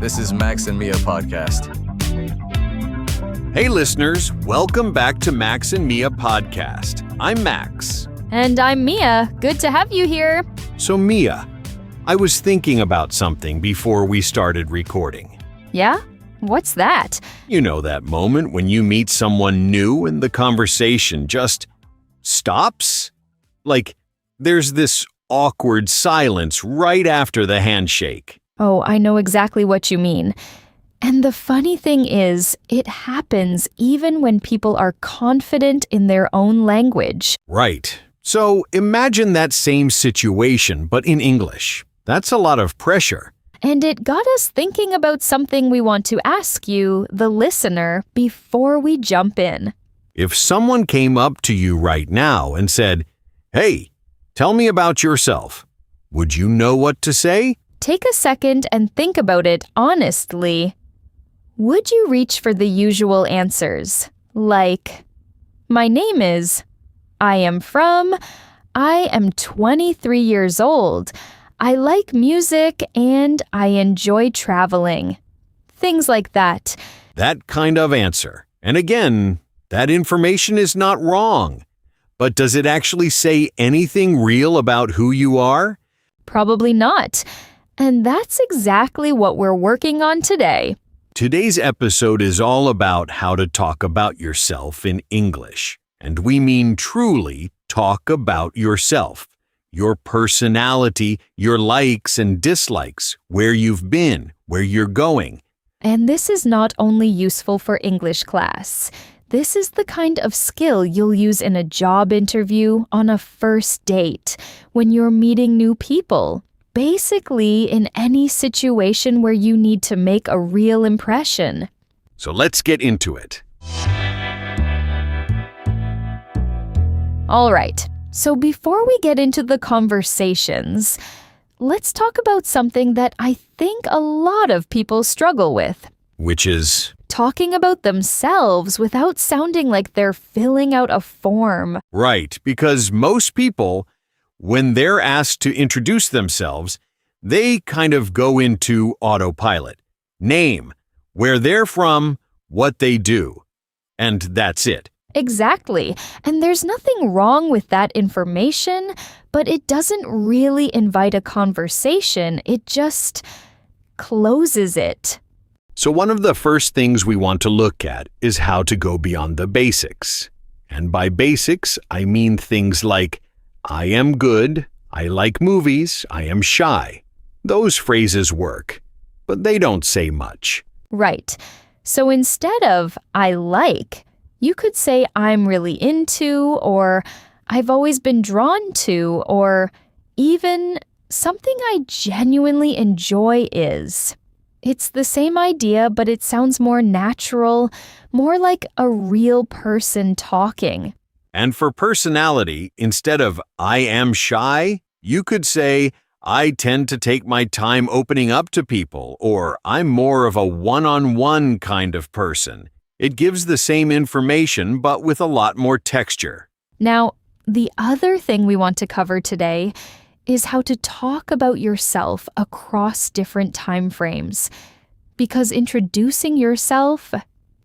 This is Max and Mia podcast. Hey listeners, welcome back to Max and Mia podcast. I'm Max. And I'm Mia. Good to have you here. So Mia, I was thinking about something before we started recording. Yeah? What's that? You know that moment when you meet someone new and the conversation just stops? Like, there's this awkward silence right after the handshake. Oh, I know exactly what you mean. And the funny thing is, it happens even when people are confident in their own language. Right. So imagine that same situation, but in English. That's a lot of pressure. And it got us thinking about something we want to ask you, the listener, before we jump in. If someone came up to you right now and said, "Hey, tell me about yourself," would you know what to say? Take a second and think about it honestly. Would you reach for the usual answers? Like, my name is, I am from, I am 23 years old, I like music, and I enjoy traveling. Things like that. That kind of answer. And again, that information is not wrong. But does it actually say anything real about who you are? Probably not. And that's exactly what we're working on today. Today's episode is all about how to talk about yourself in English. And we mean truly talk about yourself, your personality, your likes and dislikes, where you've been, where you're going. And this is not only useful for English class. This is the kind of skill you'll use in a job interview, on a first date, when you're meeting new people. Basically, in any situation where you need to make a real impression. So let's get into it. All right, so before we get into the conversations, let's talk about something that I think a lot of people struggle with. Which is? Talking about themselves without sounding like they're filling out a form. Right, because most people, when they're asked to introduce themselves, they kind of go into autopilot. Name, where they're from, what they do. And that's it. Exactly. And there's nothing wrong with that information, but it doesn't really invite a conversation. It just closes it. So one of the first things we want to look at is how to go beyond the basics. And by basics, I mean things like, I am good, I like movies, I am shy. Those phrases work, but they don't say much. Right. So instead of I like, you could say I'm really into, or I've always been drawn to, or even something I genuinely enjoy is. It's the same idea, but it sounds more natural, more like a real person talking. And for personality, instead of I am shy, you could say, I tend to take my time opening up to people, or I'm more of a one-on-one kind of person. It gives the same information, but with a lot more texture. Now, the other thing we want to cover today is how to talk about yourself across different time frames. Because introducing yourself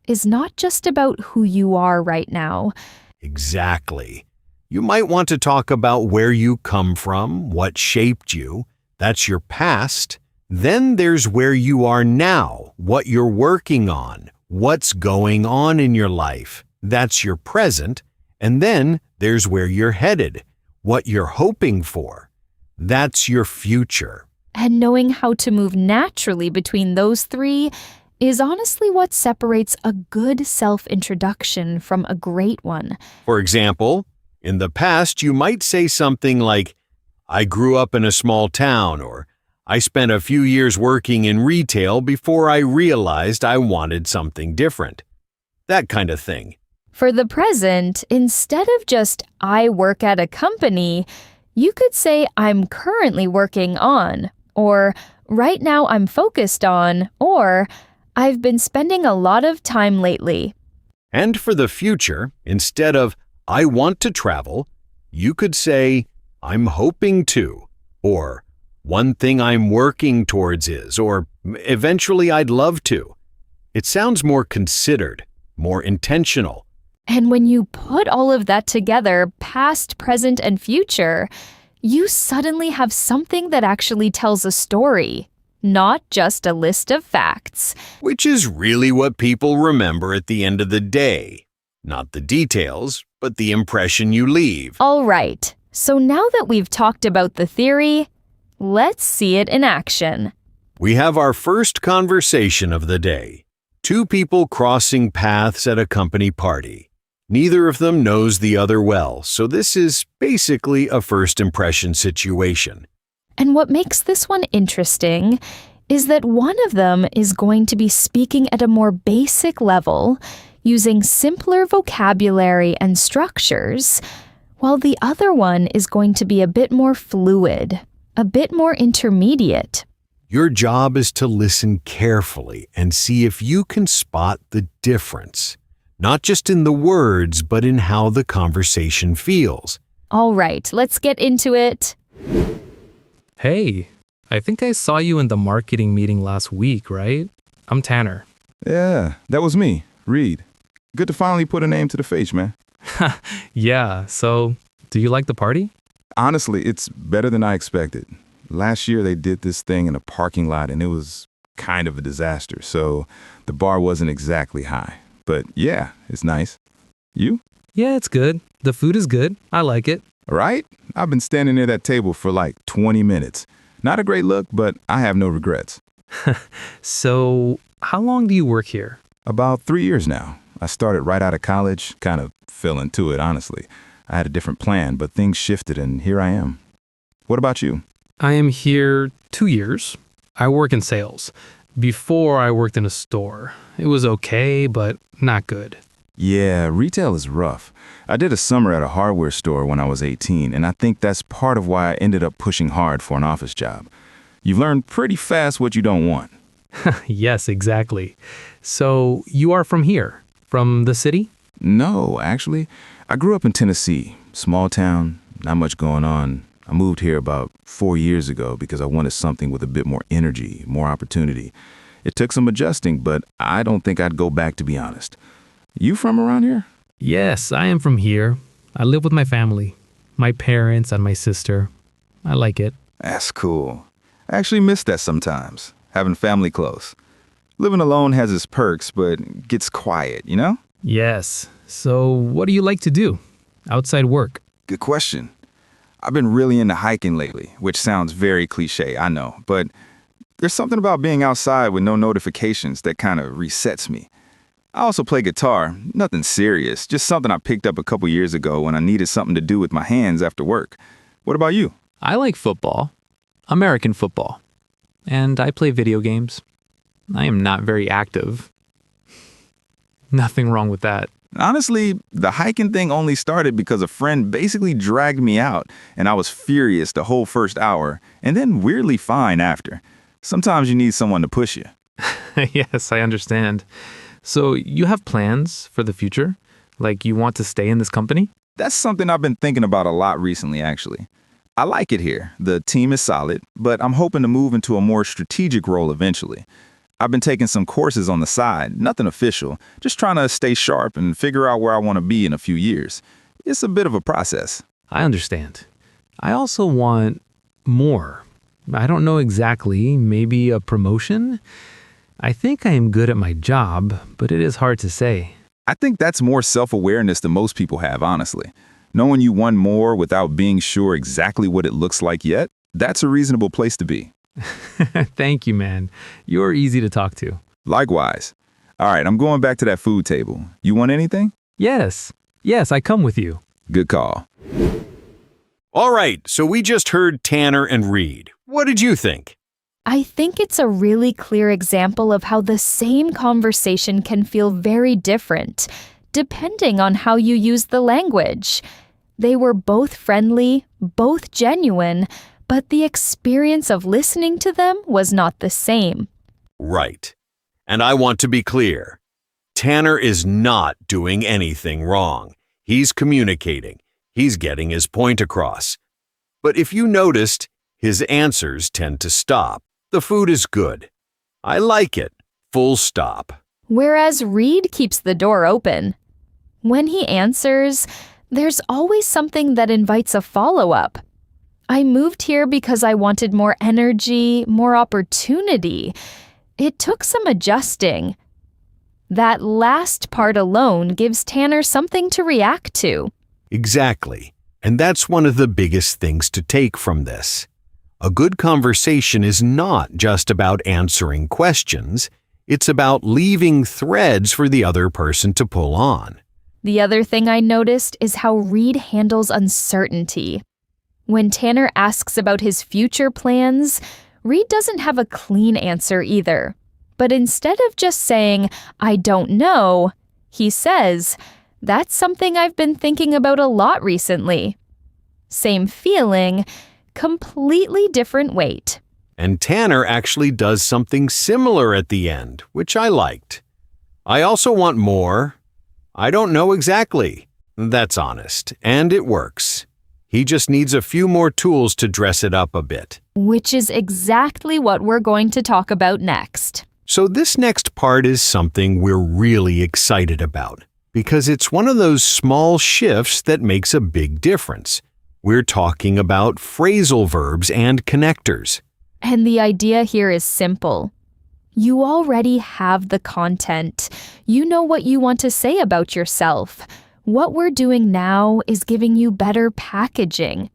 is not just about who you are right now. Exactly. You might want to talk about where you come from, what shaped you. That's your past. Then there's where you are now, what you're working on, what's going on in your life. That's your present. And then there's where you're headed, what you're hoping for. That's your future. And knowing how to move naturally between those three is honestly what separates a good self-introduction from a great one. For example, in the past, you might say something like, I grew up in a small town, or I spent a few years working in retail before I realized I wanted something different. That kind of thing. For the present, instead of just I work at a company, you could say I'm currently working on, or right now I'm focused on, or I've been spending a lot of time lately. And for the future, instead of I want to travel, you could say I'm hoping to, or one thing I'm working towards is, or Eventually, I'd love to. It sounds more considered, more intentional. And when you put all of that together, past, present, and future, you suddenly have something that actually tells a story, not just a list of facts. Which is really what people remember at the end of the day. Not the details, but the impression you leave. All right, so now that we've talked about the theory, let's see it in action. We have our first conversation of the day. Two people crossing paths at a company party. Neither of them knows the other well, so this is basically a first impression situation. And what makes this one interesting is that one of them is going to be speaking at a more basic level, using simpler vocabulary and structures, while the other one is going to be a bit more fluid, a bit more intermediate. Your job is to listen carefully and see if you can spot the difference, not just in the words, but in how the conversation feels. All right, let's get into it. Hey, I think I saw you in the marketing meeting last week, right? I'm Tanner. Yeah, that was me, Reed. Good to finally put a name to the face, man. Yeah, so do you like the party? Honestly, it's better than I expected. Last year they did this thing in a parking lot and it was kind of a disaster, so the bar wasn't exactly high. But yeah, it's nice. You? Yeah, it's good. The food is good. I like it. Right? I've been standing near that table for like 20 minutes. Not a great look, but I have no regrets. So, how long do you work here? About 3 years now. I started right out of college, kind of fell into it, honestly. I had a different plan, but things shifted and here I am. What about you? I am here 2 years. I work in sales. Before I worked in a store. It was okay, but not good. Yeah, retail is rough. I did a summer at a hardware store when I was 18, and I think that's part of why I ended up pushing hard for an office job. You learn pretty fast what you don't want. Yes, exactly. So, you are from here? From the city? No, actually. I grew up in Tennessee, small town, not much going on. I moved here about 4 years ago because I wanted something with a bit more energy, more opportunity. It took some adjusting, but I don't think I'd go back, to be honest. You from around here? Yes, I am from here. I live with my family, my parents and my sister. I like it. That's cool. I actually miss that sometimes, having family close. Living alone has its perks, but gets quiet, you know? Yes. So, what do you like to do outside work? Good question. I've been really into hiking lately, which sounds very cliche, I know, but there's something about being outside with no notifications that kind of resets me. I also play guitar, nothing serious, just something I picked up a couple years ago when I needed something to do with my hands after work. What about you? I like football, American football, and I play video games. I am not very active. Nothing wrong with that. Honestly, the hiking thing only started because a friend basically dragged me out, and I was furious the whole first hour, and then weirdly fine after. Sometimes you need someone to push you. Yes, I understand. So you have plans for the future? Like you want to stay in this company? That's something I've been thinking about a lot recently, actually. I like it here. The team is solid, but I'm hoping to move into a more strategic role eventually. I've been taking some courses on the side, nothing official, just trying to stay sharp and figure out where I want to be in a few years. It's a bit of a process. I understand. I also want more. I don't know exactly, maybe a promotion? I think I am good at my job, but it is hard to say. I think that's more self-awareness than most people have, honestly. Knowing you want more without being sure exactly what it looks like yet, that's a reasonable place to be. Thank you, man. You're easy to talk to. Likewise. All right, I'm going back to that food table. You want anything? Yes, I come with you. Good call. All right, so we just heard Tanner and Reed. What did you think? I think it's a really clear example of how the same conversation can feel very different, depending on how you use the language. They were both friendly, both genuine, but the experience of listening to them was not the same. Right. And I want to be clear. Tanner is not doing anything wrong. He's communicating. He's getting his point across. But if you noticed, his answers tend to stop. The food is good. I like it. Full stop. Whereas Reed keeps the door open. When he answers, there's always something that invites a follow-up. I moved here because I wanted more energy, more opportunity. It took some adjusting. That last part alone gives Tanner something to react to. Exactly. And that's one of the biggest things to take from this. A good conversation is not just about answering questions. It's about leaving threads for the other person to pull on. The other thing I noticed is how Reed handles uncertainty. When Tanner asks about his future plans, Reed doesn't have a clean answer either. But instead of just saying, "I don't know," he says, "That's something I've been thinking about a lot recently." Same feeling, completely different weight. And Tanner actually does something similar at the end, which I liked. I also want more. I don't know exactly. That's honest, and it works. He just needs a few more tools to dress it up a bit. Which is exactly what we're going to talk about next. So this next part is something we're really excited about, because it's one of those small shifts that makes a big difference. We're talking about phrasal verbs and connectors. And the idea here is simple. You already have the content. You know what you want to say about yourself. What we're doing now is giving you better packaging.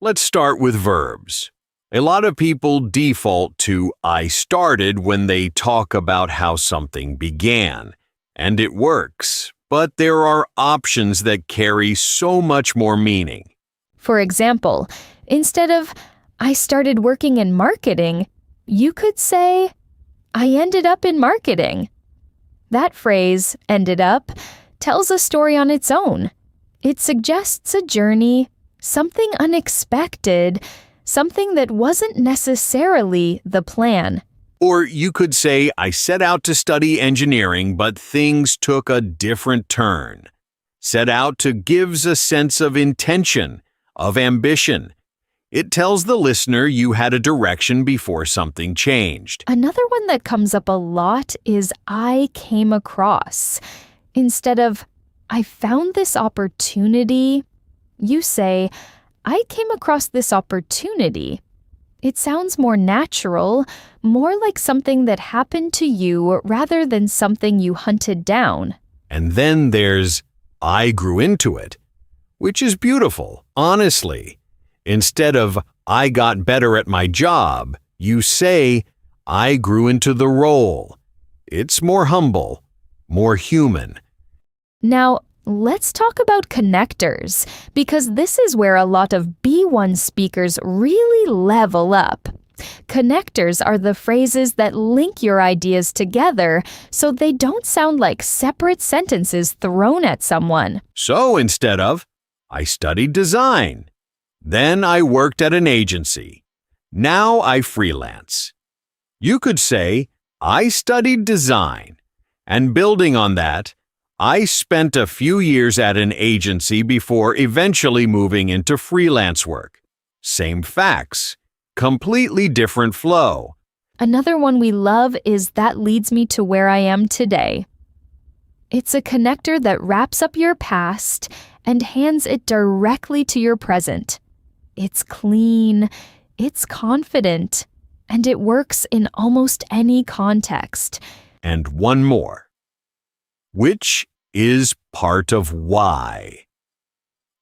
Let's start with verbs. A lot of people default to "I started" when they talk about how something began. And it works, but there are options that carry so much more meaning. For example, instead of "I started working in marketing," you could say, "I ended up in marketing." That phrase, "ended up," tells a story on its own. It suggests a journey, something unexpected, something that wasn't necessarily the plan. Or you could say, "I set out to study engineering, but things took a different turn." Set out to gives a sense of intention, of ambition. It tells the listener you had a direction before something changed. Another one that comes up a lot is "I came across." Instead of "I found this opportunity," you say, "I came across this opportunity." It sounds more natural, more like something that happened to you rather than something you hunted down. And then there's "I grew into it," which is beautiful, honestly. Instead of "I got better at my job," you say, "I grew into the role." It's more humble, more human. Now, let's talk about connectors, because this is where a lot of B1 speakers really level up. Connectors are the phrases that link your ideas together so they don't sound like separate sentences thrown at someone. So instead of "I studied design," then "I worked at an agency," now I freelance. You could say, "I studied design," and building on that, "I spent a few years at an agency before eventually moving into freelance work." Same facts, completely different flow. Another one we love is "that leads me to where I am today." It's a connector that wraps up your past and hands it directly to your present. It's clean, it's confident, and it works in almost any context. And one more. Which is part of why.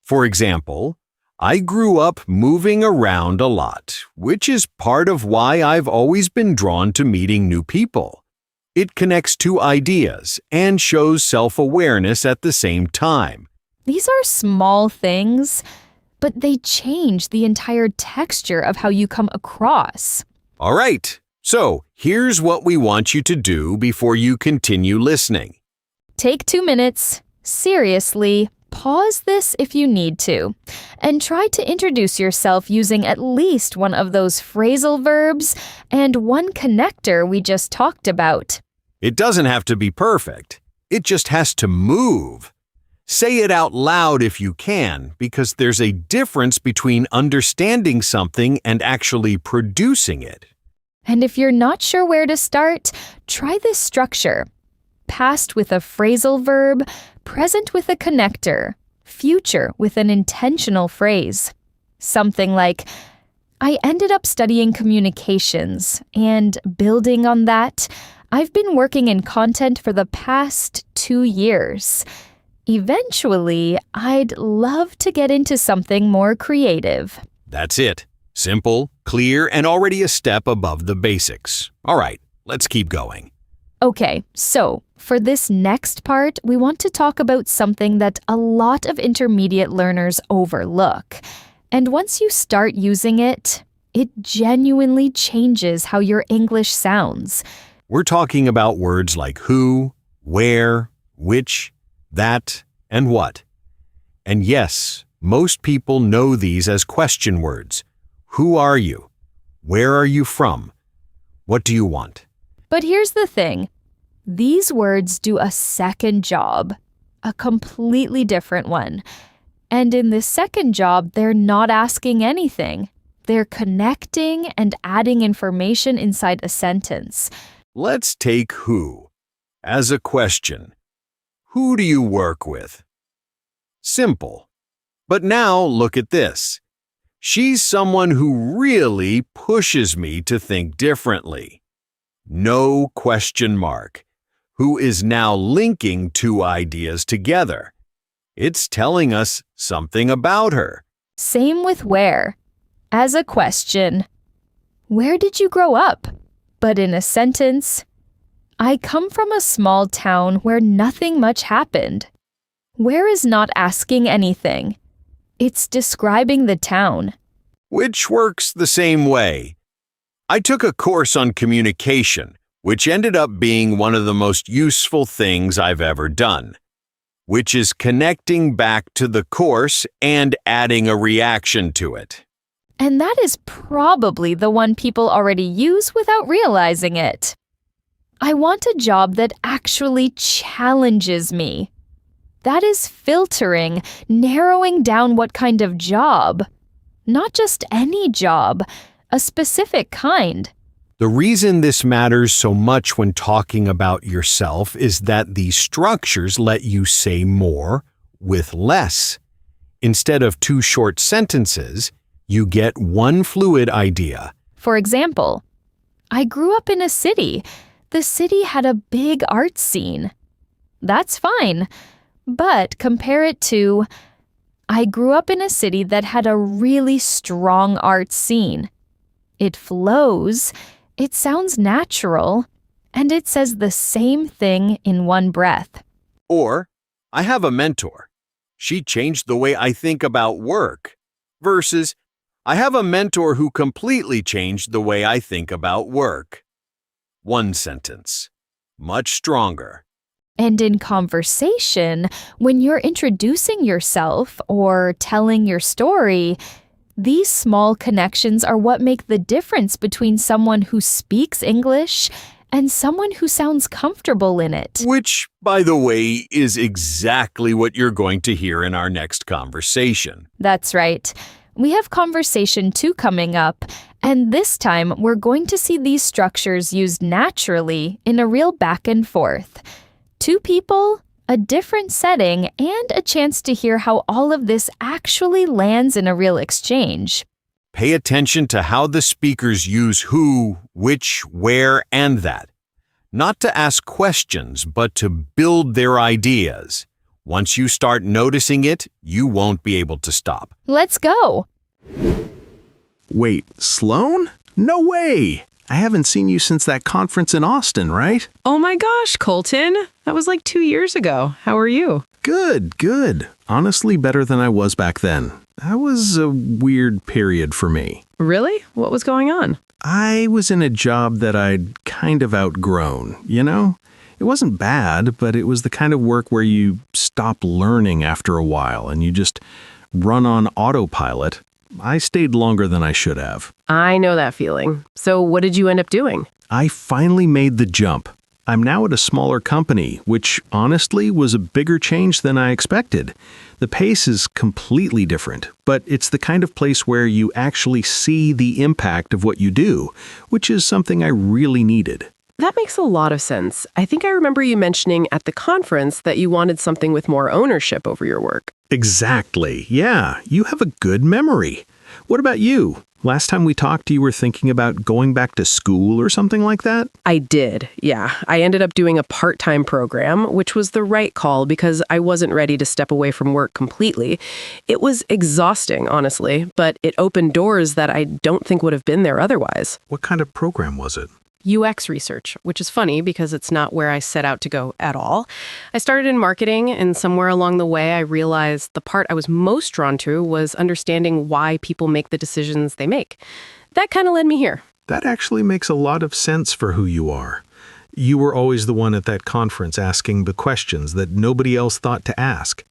For example, "I grew up moving around a lot, which is part of why I've always been drawn to meeting new people." It connects two ideas and shows self-awareness at the same time. These are small things, but they change the entire texture of how you come across. All right, so here's what we want you to do before you continue listening. Take 2 minutes, seriously, pause this if you need to, and try to introduce yourself using at least one of those phrasal verbs and one connector we just talked about. It doesn't have to be perfect. It just has to move. Say it out loud if you can, because there's a difference between understanding something and actually producing it. And if you're not sure where to start, try this structure. Past with a phrasal verb, present with a connector, future with an intentional phrase. Something like, I ended up studying communications, and building on that, I've been working in content for the past 2 years. Eventually, I'd love to get into something more creative. That's it. Simple, clear, and already a step above the basics. All right, let's keep going. Okay, so for this next part, we want to talk about something that a lot of intermediate learners overlook. And once you start using it, it genuinely changes how your English sounds. We're talking about words like who, where, which, that, and what. And yes, most people know these as question words. Who are you? Where are you from? What do you want? But here's the thing. These words do a second job, a completely different one. And in this second job, they're not asking anything. They're connecting and adding information inside a sentence. Let's take who as a question. Who do you work with? Simple. But now look at this. She's someone who really pushes me to think differently. No question mark. Who is now linking two ideas together. It's telling us something about her. Same with where. As a question. Where did you grow up? But in a sentence, I come from a small town where nothing much happened. Where is not asking anything. It's describing the town. Which works the same way. I took a course on communication, which ended up being one of the most useful things I've ever done, which is connecting back to the course and adding a reaction to it. And that is probably the one people already use without realizing it. I want a job that actually challenges me. That is filtering, narrowing down what kind of job. Not just any job, a specific kind. The reason this matters so much when talking about yourself is that these structures let you say more with less. Instead of 2 short sentences, you get one fluid idea. For example, I grew up in a city. The city had a big art scene. That's fine, but compare it to, I grew up in a city that had a really strong art scene. It flows, it sounds natural, and it says the same thing in one breath. Or, I have a mentor. She changed the way I think about work. Versus, I have a mentor who completely changed the way I think about work. One sentence. Much stronger. And in conversation, when you're introducing yourself or telling your story, these small connections are what make the difference between someone who speaks English and someone who sounds comfortable in it. Which, by the way, is exactly what you're going to hear in our next conversation. That's right. We have conversation 2 coming up, and this time we're going to see these structures used naturally in a real back and forth. 2 people, a different setting, and a chance to hear how all of this actually lands in a real exchange. Pay attention to how the speakers use who, which, where, and that. Not to ask questions, but to build their ideas. Once you start noticing it, you won't be able to stop. Let's go. Wait, Sloane? No way! I haven't seen you since that conference in Austin, right? Oh my gosh, Colton. That was like 2 years ago. How are you? Good, good. Honestly, better than I was back then. That was a weird period for me. Really? What was going on? I was in a job that I'd kind of outgrown, you know? It wasn't bad, but it was the kind of work where you stop learning after a while and you just run on autopilot. I stayed longer than I should have. I know that feeling. So what did you end up doing? I finally made the jump. I'm now at a smaller company, which honestly was a bigger change than I expected. The pace is completely different, but it's the kind of place where you actually see the impact of what you do, which is something I really needed. That makes a lot of sense. I think I remember you mentioning at the conference that you wanted something with more ownership over your work. Exactly. Yeah, you have a good memory. What about you? Last time we talked, you were thinking about going back to school or something like that? I did, yeah. I ended up doing a part-time program, which was the right call because I wasn't ready to step away from work completely. It was exhausting, honestly, but it opened doors that I don't think would have been there otherwise. What kind of program was it? UX research, which is funny because it's not where I set out to go at all. I started in marketing, and somewhere along the way, I realized the part I was most drawn to was understanding why people make the decisions they make. That kind of led me here. That actually makes a lot of sense for who you are. You were always the one at that conference asking the questions that nobody else thought to ask.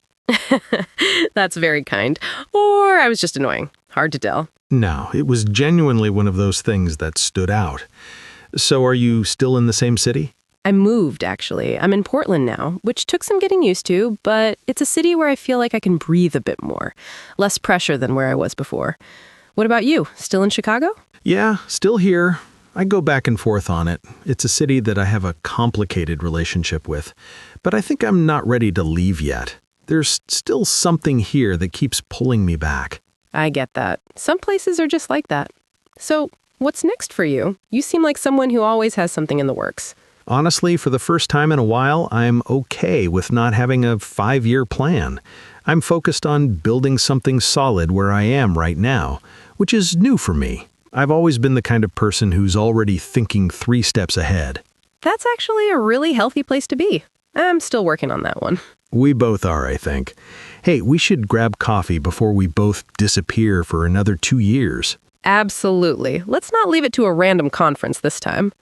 That's very kind. Or I was just annoying. Hard to tell. No, it was genuinely one of those things that stood out. So are you still in the same city? I moved, actually. I'm in Portland now, which took some getting used to, but it's a city where I feel like I can breathe a bit more. Less pressure than where I was before. What about you? Still in Chicago? Yeah, still here. I go back and forth on it. It's a city that I have a complicated relationship with, but I think I'm not ready to leave yet. There's still something here that keeps pulling me back. I get that. Some places are just like that. So, what's next for you? You seem like someone who always has something in the works. Honestly, for the first time in a while, I'm okay with not having a 5-year plan. I'm focused on building something solid where I am right now, which is new for me. I've always been the kind of person who's already thinking 3 steps ahead. That's actually a really healthy place to be. I'm still working on that one. We both are, I think. Hey, we should grab coffee before we both disappear for another 2 years. Absolutely. Let's not leave it to a random conference this time.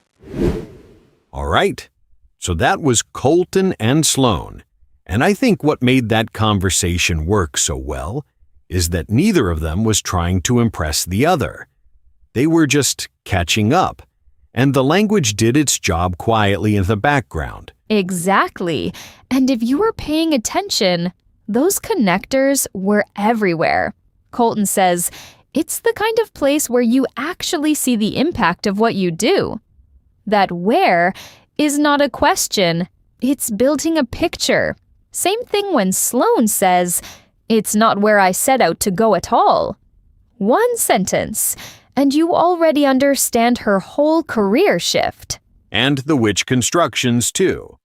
All right. So that was Colton and Sloane. And I think what made that conversation work so well is that neither of them was trying to impress the other. They were just catching up. And the language did its job quietly in the background. Exactly. And if you were paying attention, those connectors were everywhere. Colton says, it's the kind of place where you actually see the impact of what you do. That where is not a question, it's building a picture. Same thing when Sloane says, it's not where I set out to go at all. One sentence, and you already understand her whole career shift. And the which constructions, too.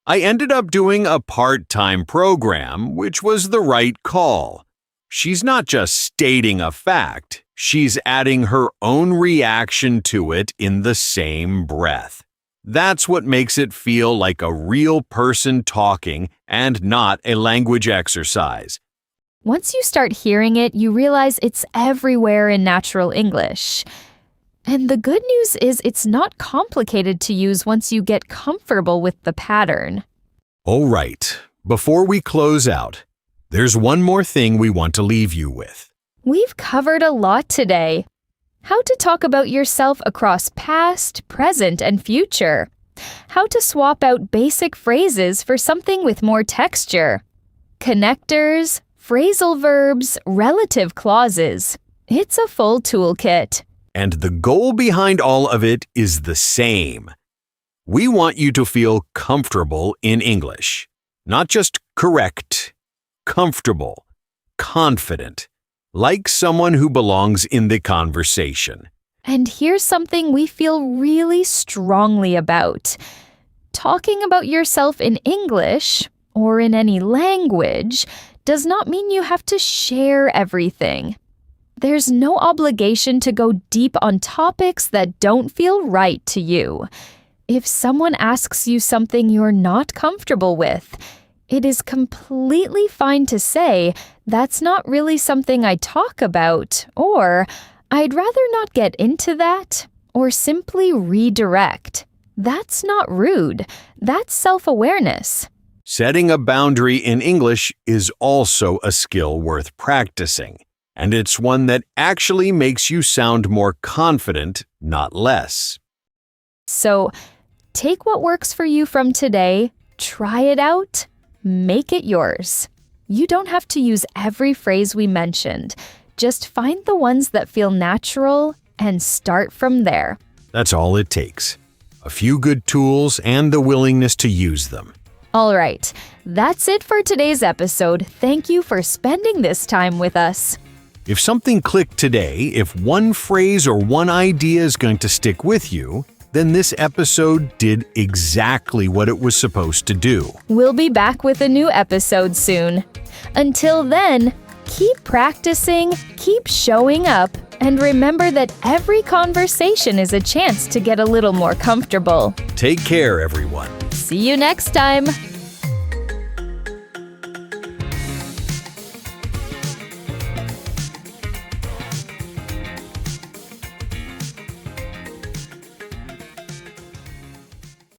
I ended up doing a part-time program, which was the right call. She's not just stating a fact, she's adding her own reaction to it in the same breath. That's what makes it feel like a real person talking and not a language exercise. Once you start hearing it, you realize it's everywhere in natural English. And the good news is it's not complicated to use once you get comfortable with the pattern. All right, before we close out, there's one more thing we want to leave you with. We've covered a lot today. How to talk about yourself across past, present, and future. How to swap out basic phrases for something with more texture. Connectors, phrasal verbs, relative clauses. It's a full toolkit. And the goal behind all of it is the same. We want you to feel comfortable in English. Not just correct, comfortable, confident, like someone who belongs in the conversation. And here's something we feel really strongly about. Talking about yourself in English, or in any language, does not mean you have to share everything. There's no obligation to go deep on topics that don't feel right to you. If someone asks you something you're not comfortable with, it is completely fine to say, that's not really something I talk about, or I'd rather not get into that, or simply redirect. That's not rude. That's self-awareness. Setting a boundary in English is also a skill worth practicing, and it's one that actually makes you sound more confident, not less. So, take what works for you from today, try it out, make it yours. You don't have to use every phrase we mentioned. Just find the ones that feel natural and start from there. That's all it takes. A few good tools and the willingness to use them. All right, that's it for today's episode. Thank you for spending this time with us. If something clicked today, if one phrase or one idea is going to stick with you, then this episode did exactly what it was supposed to do. We'll be back with a new episode soon. Until then, keep practicing, keep showing up, and remember that every conversation is a chance to get a little more comfortable. Take care, everyone. See you next time.